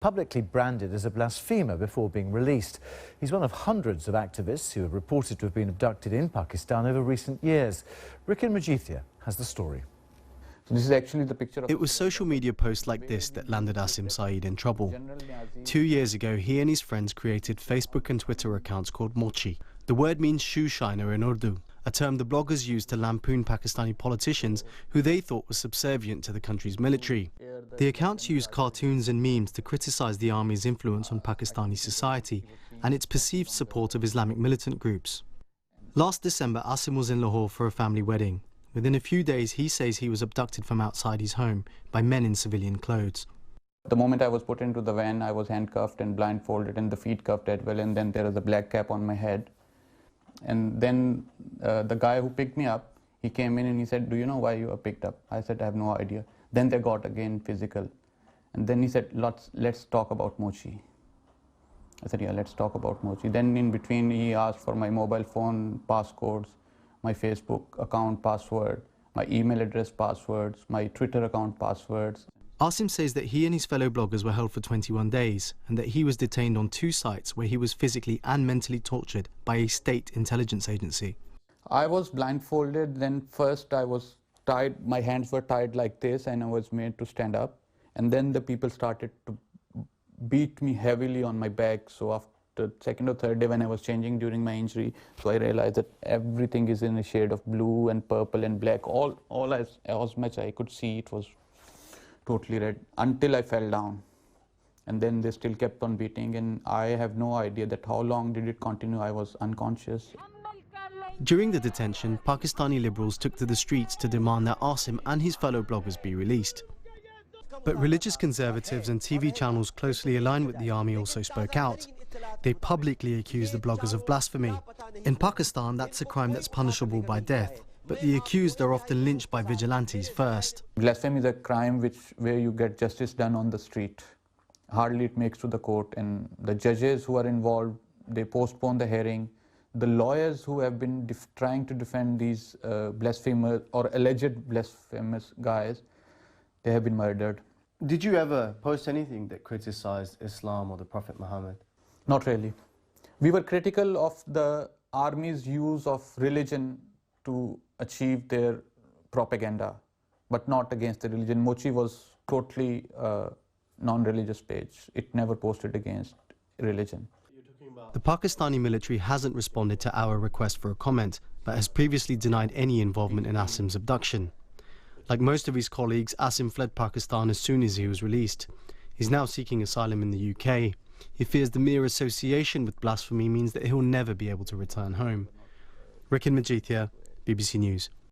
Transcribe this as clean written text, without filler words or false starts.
Publicly branded as a blasphemer before being released. He's one of hundreds of activists who are reported to have been abducted in Pakistan over recent years. Rikin Majithia has the story. So this is actually the picture of... It was social media posts like this that landed Aasim Saeed in trouble. 2 years ago, he and his friends created Facebook and Twitter accounts called Mochi. The word means shoe shiner in Urdu, a term the bloggers used to lampoon Pakistani politicians who they thought were subservient to the country's military. The accounts used cartoons and memes to criticize the army's influence on Pakistani society and its perceived support of Islamic militant groups. Last December, Aasim was in Lahore for a family wedding. Within a few days, he says he was abducted from outside his home by men in civilian clothes. The moment I was put into the van, I was handcuffed and blindfolded and the feet cuffed as well, and then there was a black cap on my head. And then the guy who picked me up, he came in and he said, "Do you know why you are picked up?" I said, "I have no idea." Then they got again physical. And then he said, let's talk about Mochi. I said, "Yeah, let's talk about Mochi." Then in between, he asked for my mobile phone passcodes, my Facebook account password, my email address passwords, my Twitter account passwords. Aasim says that he and his fellow bloggers were held for 21 days and that he was detained on 2 sites where he was physically and mentally tortured by a state intelligence agency. I was blindfolded, then first I was tied, my hands were tied like this and I was made to stand up. And then the people started to beat me heavily on my back. So after second or third day when I was changing during my injury, so I realized that everything is in a shade of blue and purple and black. All as much I could see, it was totally red until I fell down. And then they still kept on beating, and I have no idea that how long did it continue. I was unconscious. During the detention, Pakistani liberals took to the streets to demand that Aasim and his fellow bloggers be released. But religious conservatives and TV channels closely aligned with the army also spoke out. They publicly accused the bloggers of blasphemy. In Pakistan, that's a crime that's punishable by death, but the accused are often lynched by vigilantes first. Blasphemy is a crime where you get justice done on the street. Hardly it makes to the court, and the judges who are involved, they postpone the hearing. The lawyers who have been trying to defend these blasphemers or alleged blasphemous guys, they have been murdered. Did you ever post anything that criticized Islam or the Prophet Muhammad? Not really. We were critical of the army's use of religion to achieve their propaganda, but not against the religion. Mochi was totally non-religious page. It never posted against religion. The Pakistani military hasn't responded to our request for a comment, but has previously denied any involvement in Aasim's abduction. Like most of his colleagues, Aasim fled Pakistan as soon as he was released. He's now seeking asylum in the UK. He fears the mere association with blasphemy means that he'll never be able to return home. Rikin Majithia, BBC News.